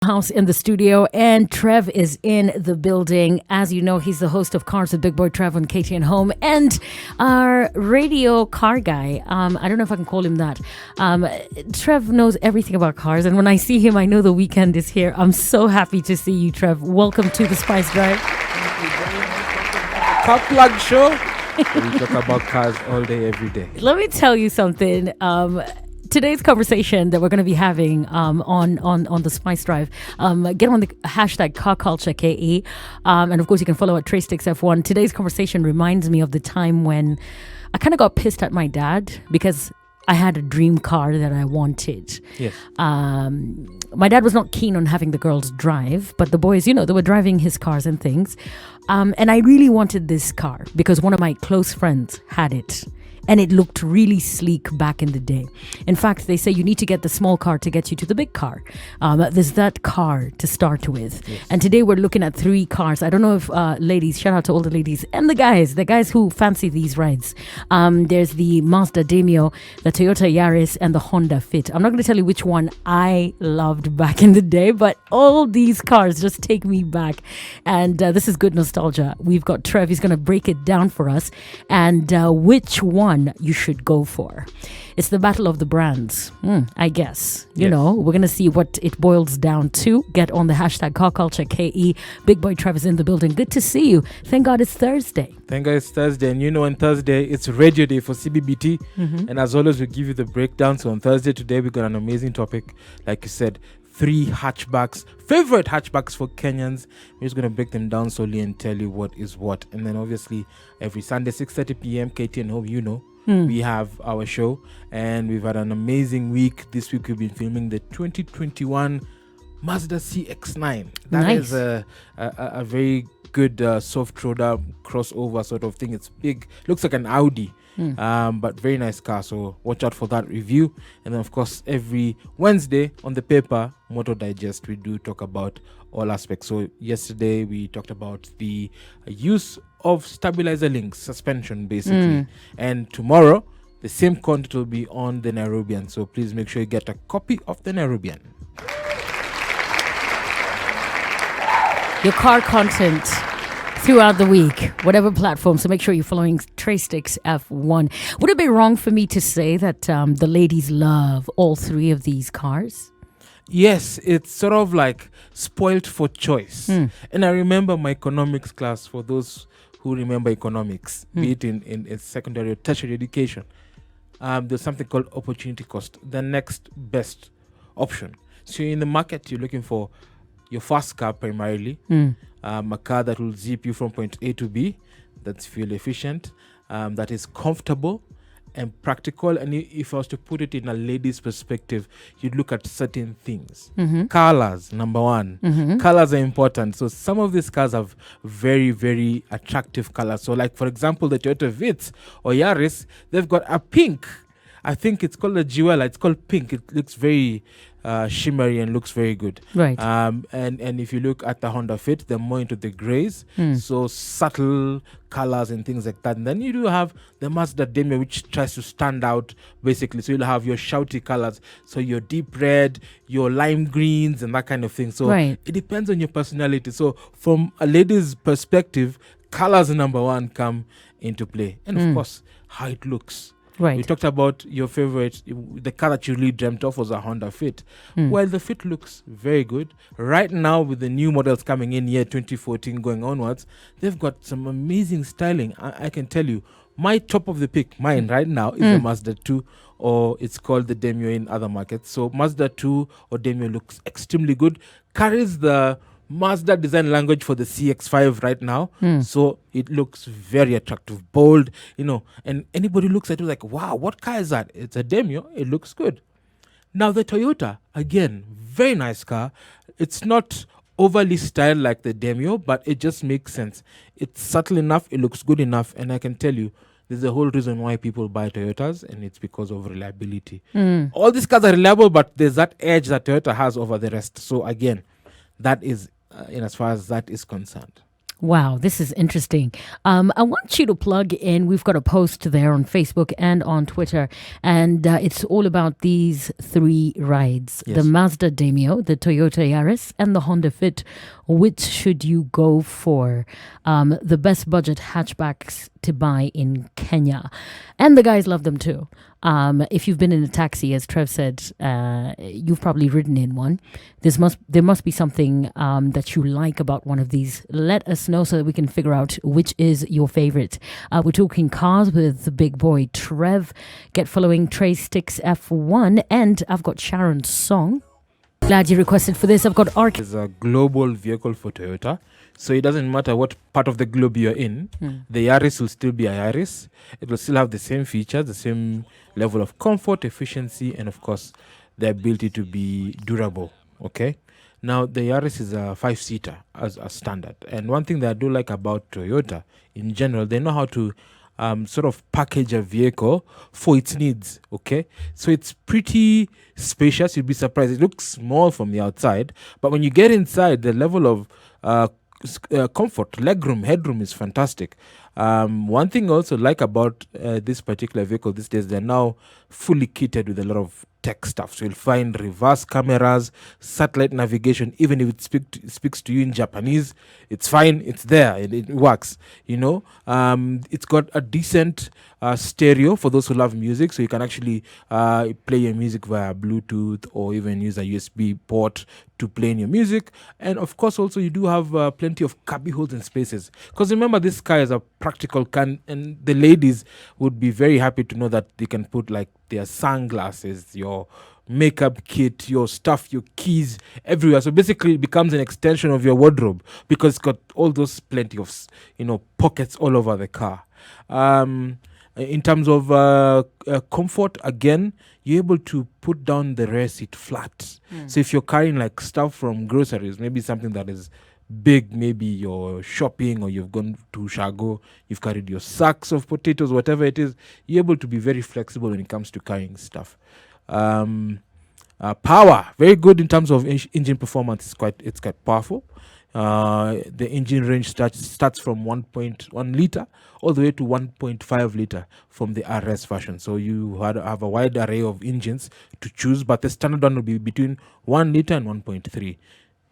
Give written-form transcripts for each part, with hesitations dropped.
House in the studio, and Trev is in the building. As you know, he's the host of Cars with Big Boy Trev on KTN Home and our radio car guy. I don't know if I can call him that. Trev knows everything about cars, and when I see him, I know the weekend is here. I'm so happy to see you, Trev. Welcome to the Spice Drive. Car plug show. We talk about cars all day, every day. Let me tell you something. Today's conversation that we're going to be having on the Spice Drive, get on the hashtag Car Culture KE, and of course you can follow at TraceTixF1. Today's conversation reminds me of the time when I kind of got pissed at my dad because I had a dream car that I wanted. Yes. My dad was not keen on having the girls drive, but the boys, they were driving his cars and things. And I really wanted this car because one of my close friends had it. And it looked really sleek back in the day. In fact, they say you need to get the small car to get you to the big car. There's that car to start with. Yes. And today we're looking at 3 cars. I don't know if ladies, shout out to all the ladies and the guys who fancy these rides. There's the Mazda Demio, the Toyota Yaris, and the Honda Fit. I'm not going to tell you which one I loved back in the day, but all these cars just take me back. And this is good nostalgia. We've got Trev, he's going to break it down for us. And which one you should go for. It's the battle of the brands, I guess. You know, we're going to see what it boils down to. Get on the hashtag Car Culture KE. Big Boy Trevor's in the building. Good to see you. Thank God it's Thursday. Thank God it's Thursday. And on Thursday, it's Radio Day for CBBT. Mm-hmm. And as always, we give you the breakdown. So on Thursday today, we got an amazing topic. Like you said, 3 hatchbacks, favorite hatchbacks for Kenyans. We're just going to break them down slowly and tell you what is what. And then obviously, every Sunday, 6:30 p.m., KTN Home, we have our show. And we've had an amazing week. This week, we've been filming the 2021 Mazda CX-9. That is a very good soft roader crossover sort of thing. It's big. Looks like an Audi. But very nice car, so watch out for that review. And then of course every Wednesday on the paper Motor Digest we do talk about all aspects. So yesterday we talked about the use of stabilizer links, suspension basically, and tomorrow the same content will be on the Nairobian, so please make sure you get a copy of the Nairobian. Your car content throughout the week, whatever platform. So make sure you're following Tracestix F1. Would it be wrong for me to say that the ladies love all 3 of these cars? Yes, it's sort of like spoilt for choice. And I remember my economics class, for those who remember economics, be it in secondary or tertiary education. There's something called opportunity cost, the next best option. So in the market, you're looking for your fast car primarily, a car that will zip you from point A to B, that's fuel efficient, that is comfortable and practical. And if I was to put it in a lady's perspective, you'd look at certain things. Colors, number 1. Colors are important. So some of these cars have very, very attractive colors. So like, for example, the Toyota Vitz or Yaris, they've got a pink. I think it's called a jewel. It's called pink. It looks very shimmery and looks very good. Right. And if you look at the Honda Fit, they're more into the grays. So subtle colors and things like that. And then you do have the Mazda Demio, which tries to stand out basically. So you'll have your shouty colors. So your deep red, your lime greens and that kind of thing. So it depends on your personality. So from a lady's perspective, colors number 1 come into play. And of course, how it looks. Right. We talked about your favorite, the car that you really dreamt of was a Honda Fit. Well, the Fit looks very good. Right now, with the new models coming in year 2014 going onwards, they've got some amazing styling. I can tell you, my top of the pick, mine right now, is the Mazda 2, or it's called the Demio in other markets. So Mazda 2 or Demio looks extremely good. Carries the Mazda design language for the CX-5 right now. So it looks very attractive, bold, and anybody looks at it like, wow, what car is that? It's a Demio. It looks good. Now the Toyota, again, very nice car. It's not overly styled like the Demio, but it just makes sense. It's subtle enough. It looks good enough. And I can tell you, there's a whole reason why people buy Toyotas, and it's because of reliability. All these cars are reliable, but there's that edge that Toyota has over the rest. So again, that is as far as that is concerned. Wow, this is interesting. I want you to plug in. We've got a post there on Facebook and on Twitter, and it's all about these three rides: the Yes. Mazda Demio, the Toyota Yaris, and the Honda Fit. Which should you go for? The best budget hatchbacks to buy in Kenya, and the guys love them too. If you've been in a taxi, as Trev said, you've probably ridden in one. There must be something that you like about one of these. Let us know so that we can figure out which is your favorite. We're talking cars with the big boy Trev. Get following Trey Sticks F1, and I've got Sharon's song. Glad you requested for this. I've got Arc. It's a global vehicle for Toyota. So it doesn't matter what part of the globe you're in, the Yaris will still be a Yaris. It will still have the same features, the same level of comfort, efficiency, and of course, the ability to be durable. Okay. Now, the Yaris is a 5-seater as a standard. And one thing that I do like about Toyota in general, they know how to sort of package a vehicle for its needs. Okay. So it's pretty spacious. You'd be surprised. It looks small from the outside, but when you get inside, the level of comfort, legroom, headroom is fantastic. One thing I also like about this particular vehicle these days, they're now fully kitted with a lot of tech stuff. So you'll find reverse cameras, satellite navigation. Even if it speaks to you in Japanese, it's fine. It's there and it works. It's got a decent stereo for those who love music, so you can actually play your music via Bluetooth or even use a USB port to play in your music. And of course, also you do have plenty of cubby holes and spaces. Because remember, this car is a practical car, and the ladies would be very happy to know that they can put like their sunglasses, your makeup kit, your stuff, your keys everywhere. So basically it becomes an extension of your wardrobe because it's got all those plenty of pockets all over the car. In terms of comfort, again, you're able to put down the rear seat flat. So if you're carrying like stuff from groceries, maybe something that is big, maybe you're shopping or you've gone to Shago, you've carried your sacks of potatoes, whatever it is, you're able to be very flexible when it comes to carrying stuff. Power, very good in terms of engine performance. It's quite powerful. The engine range starts from 1.1 liter all the way to 1.5 liter from the RS version. So you have a wide array of engines to choose, but the standard one will be between 1 liter and 1.3.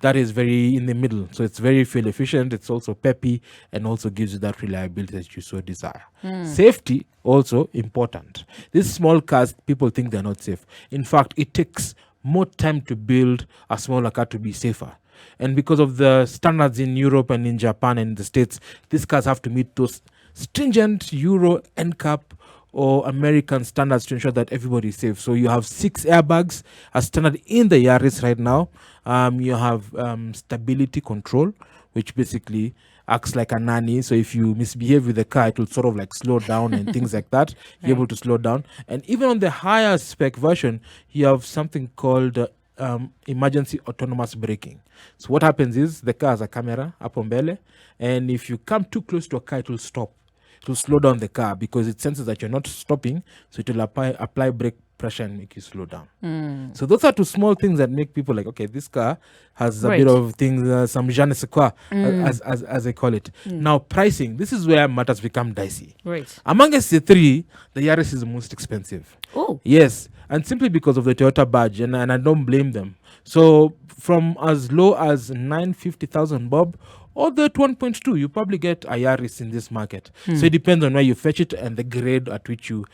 That is very in the middle. So it's very fuel efficient. It's also peppy and also gives you that reliability that you so desire. Safety, also important. These small cars, people think they're not safe. In fact, it takes more time to build a smaller car to be safer. And because of the standards in Europe and in Japan and the States, these cars have to meet those stringent Euro NCAP or American standards to ensure that everybody is safe. So you have 6 airbags as standard in the Yaris right now. You have stability control, which basically acts like a nanny. So if you misbehave with the car, it will sort of like slow down and things like that. You're able to slow down. And even on the higher spec version, you have something called emergency autonomous braking. So what happens is the car has a camera up on belly, and if you come too close to a car, it will stop. It will slow down the car because it senses that you're not stopping, so it will apply brake pressure and make you slow down. So those are 2 small things that make people like, okay, this car has a bit of things, some je ne sais quoi, as they call it. Now, pricing, this is where matters become dicey. Right. Amongst the 3, the Yaris is the most expensive. Oh. Yes, and simply because of the Toyota badge, and I don't blame them. So from as low as 950,000 bob all the way to 1.2, you probably get a Yaris in this market. So it depends on where you fetch it and the grade at which you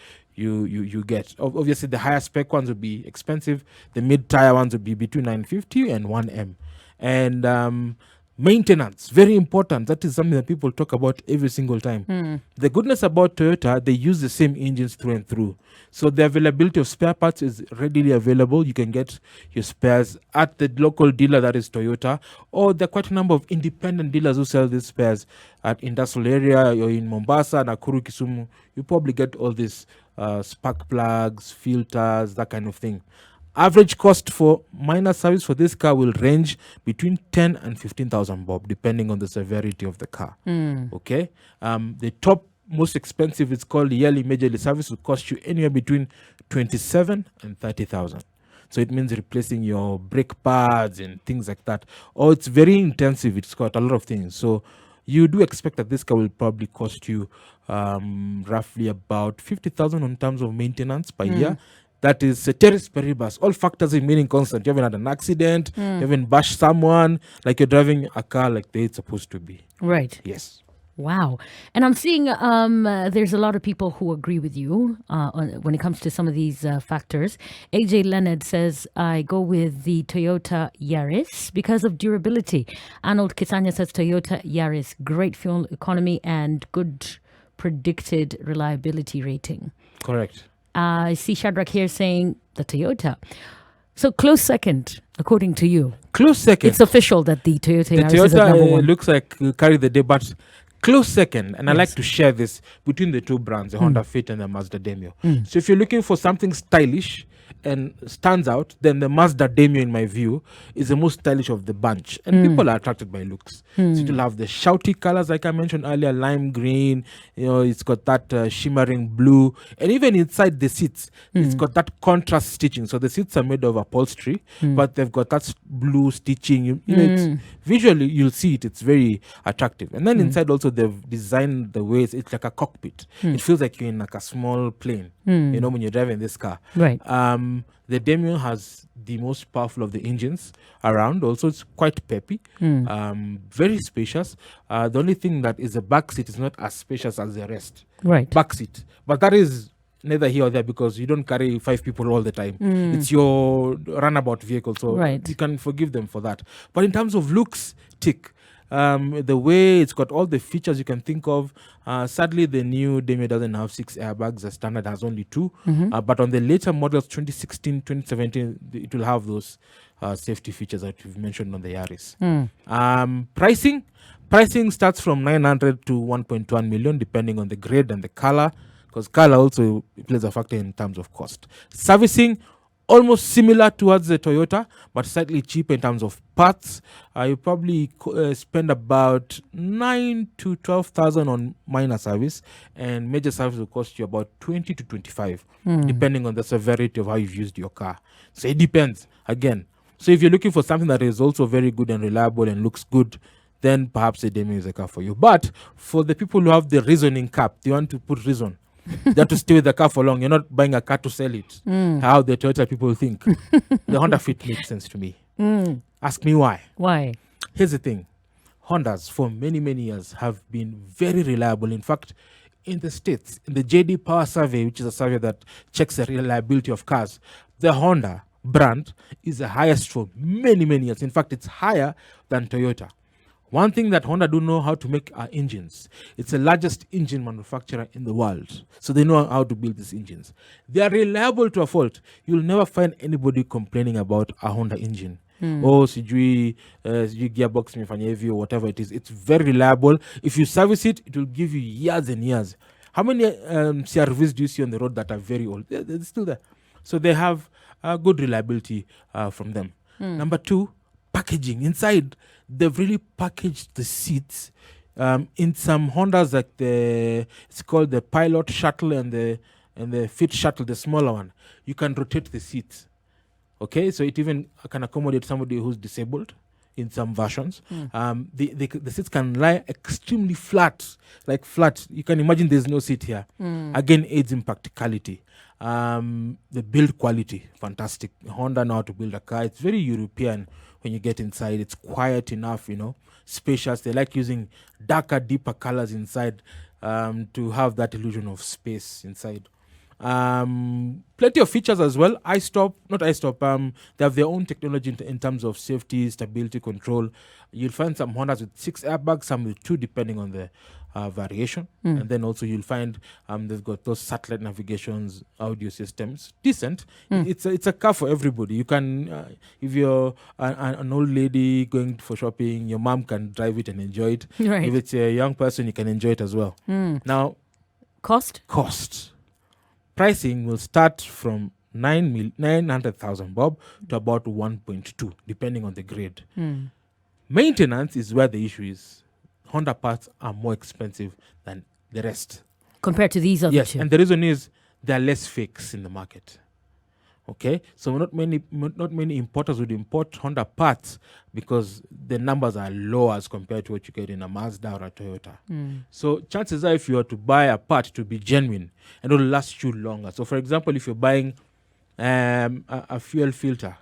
get. Obviously, the higher spec ones will be expensive. The mid-tier ones will be between 950 and 1M. And maintenance, very important. That is something that people talk about every single time. The goodness about Toyota, they use the same engines through and through. So the availability of spare parts is readily available. You can get your spares at the local dealer that is Toyota, or there are quite a number of independent dealers who sell these spares at industrial area or in Mombasa, Nakuru, Kisumu. You probably get all these spark plugs, filters, that kind of thing. Average cost for minor service for this car will range between 10 and 15,000 bob, depending on the severity of the car. Okay. The top most expensive, it's called yearly majorly service, will cost you anywhere between 27 and 30,000. So it means replacing your brake pads and things like that. Or it's very intensive. It's got a lot of things. So you do expect that this car will probably cost you roughly about 50,000 in terms of maintenance per year. That is ceteris paribus, all factors remaining constant. You haven't had an accident, you haven't bashed someone, like you're driving a car like the way it's supposed to be. Right. Yes. Wow. And I'm seeing there's a lot of people who agree with you when it comes to some of these factors. AJ Leonard says, I go with the Toyota Yaris because of durability. Arnold Kisanya says Toyota Yaris, great fuel economy and good predicted reliability rating. Correct. I see Shadrach here saying the Toyota. So close second, according to you. Close second. It's official that the Toyota Yaris is at Toyota number one. looks like carry the day, but close second. And I like to share this between the two brands, the Honda Fit and the Mazda Demio. So if you're looking for something stylish and stands out, then the Mazda Demio, in my view, is the most stylish of the bunch. And people are attracted by looks. So you'll have the shouty colors, like I mentioned earlier, lime green, it's got that shimmering blue. And even inside the seats, it's got that contrast stitching. So the seats are made of upholstery, but they've got that blue stitching. You know, it's, visually, you'll see it. It's very attractive. And then inside also, they've designed the way it's like a cockpit. It feels like you're in like a small plane, you know, when you're driving this car. Right. The Demio has the most powerful of the engines around. Also, it's quite peppy, very spacious. The only thing that is the back seat is not as spacious as the rest. Right. Back seat. But that is neither here or there because you don't carry 5 people all the time. It's your runabout vehicle, so you can forgive them for that. But in terms of looks, tick. The way it's got all the features you can think of. Sadly, the new Demio doesn't have 6 airbags. The standard has only 2. But on the later models, 2016, 2017, it will have those safety features that you've mentioned on the Yaris. Pricing starts from 900 to 1.1 million, depending on the grade and the color, because color also plays a factor in terms of cost. Servicing, almost similar towards the Toyota, but slightly cheaper in terms of parts. You probably spend about 9 to 12,000 on minor service, and major service will cost you about 20 to 25, depending on the severity of how you've used your car. So it depends again. So if you're looking for something that is also very good and reliable and looks good, then perhaps a Demio is a car for you. But for the people who have the reasoning cap, they want to put reason. They have to stay with the car for long. You're not buying a car to sell it. How the Toyota people think. The Honda Fit makes sense to me. Ask me why. Why? Here's the thing. Hondas for many, many years have been very reliable. In fact, in the States, in the JD Power Survey, which is a survey that checks the reliability of cars, the Honda brand is the highest for many, many years. In fact, it's higher than Toyota. One thing that Honda do know how to make are engines. It's the largest engine manufacturer in the world. So they know how to build these engines. They are reliable to a fault. You'll never find anybody complaining about a Honda engine. Oh, sijui gearbox imefanya hivi or whatever it is. It's very reliable. If you service it, it will give you years and years. How many CRVs do you see on the road that are very old? They're still there. So they have good reliability from them. Number 2, packaging. Inside, they've really packaged the seats in some Hondas, like it's called the Pilot Shuttle and the Fit Shuttle, the smaller one. You can rotate the seats. Okay, so it even can accommodate somebody who's disabled in some versions. The seats can lie extremely flat, like flat. You can imagine there's no seat here. Again, aids in practicality. The build quality, fantastic. Honda know how to build a car. It's very European when you get inside. It's quiet enough, spacious. They like using darker, deeper colors inside to have that illusion of space inside. Plenty of features as well. They have their own technology in terms of safety, stability, control. You'll find some Hondas with 6 airbags, some with 2, depending on the variation. And then also you'll find they've got those satellite navigations, audio systems. Decent. It's a car for everybody. You can, if you're an old lady going for shopping, your mom can drive it and enjoy it. Right. If it's a young person, you can enjoy it as well. Now, Cost. Pricing will start from 900,000 bob to about 1.2, depending on the grade. Maintenance is where the issue is. Honda parts are more expensive than the rest. Compared to these other two. And the reason is there are less fakes in the market. Okay, so not many importers would import Honda parts because the numbers are low as compared to what you get in a Mazda or a Toyota. So chances are, if you are to buy a part to be genuine and it will last you longer. So for example, if you're buying a fuel filter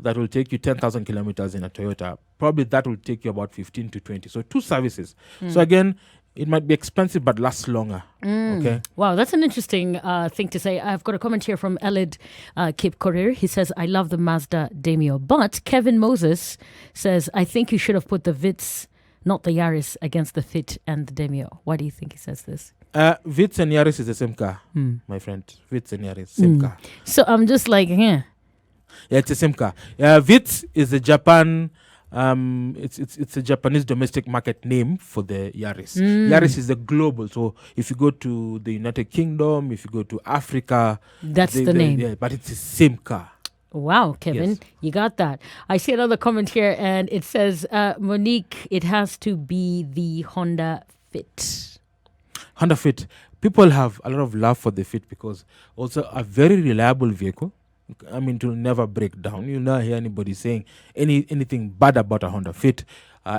that will take you 10,000 kilometers in a Toyota, probably that will take you about 15 to 20. So 2 services. So again, it might be expensive but lasts longer. Okay. Wow, that's an interesting thing to say. I've got a comment here from Elid Cape Courier. He says, I love the Mazda Demio. But Kevin Moses says, I think you should have put the Vitz, not the Yaris, against the Fit and the Demio. Why do you think he says this? Vitz and Yaris is the same car, my friend. Vitz and Yaris, same car. So I'm just like, Yeah, it's the same car. Vitz is a Japan. It's a Japanese domestic market name for the Yaris. Yaris is the global. So if you go to the United Kingdom, if you go to Africa, that's the name. Yeah, but it's the same car. Wow, Kevin, Yes. you got that. I see another comment here, and it says, Monique, it has to be the Honda Fit. Honda Fit. People have a lot of love for the Fit because also a very reliable vehicle. I mean, it will never break down. You'll not hear anybody saying anything bad about a Honda Fit.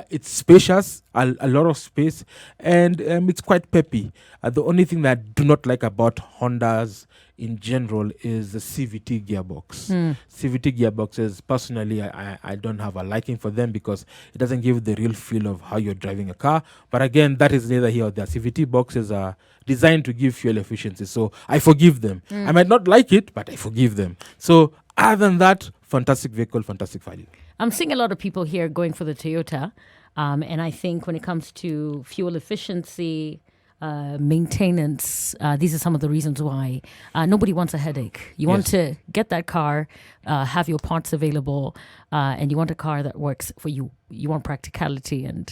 It's spacious, a lot of space, and it's quite peppy. The only thing that I do not like about Hondas in general is the CVT gearbox. CVT gearboxes, personally, I don't have a liking for them because it doesn't give the real feel of how you're driving a car. But again, that is neither here or there. CVT boxes are designed to give fuel efficiency, so I forgive them. I might not like it, but I forgive them. So other than that, fantastic vehicle, fantastic value. I'm seeing a lot of people here going for the Toyota. And I think when it comes to fuel efficiency, maintenance, these are some of the reasons why nobody wants a headache. You want to get that car, have your parts available, and you want a car that works for you. You want practicality, and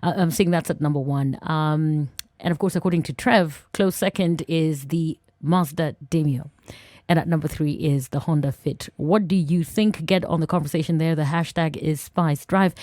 I'm seeing that's at number one. And of course, according to Trev, close second is the Mazda Demio. And at number 3 is the Honda Fit. What do you think? Get on the conversation there. The hashtag is Spice Drive.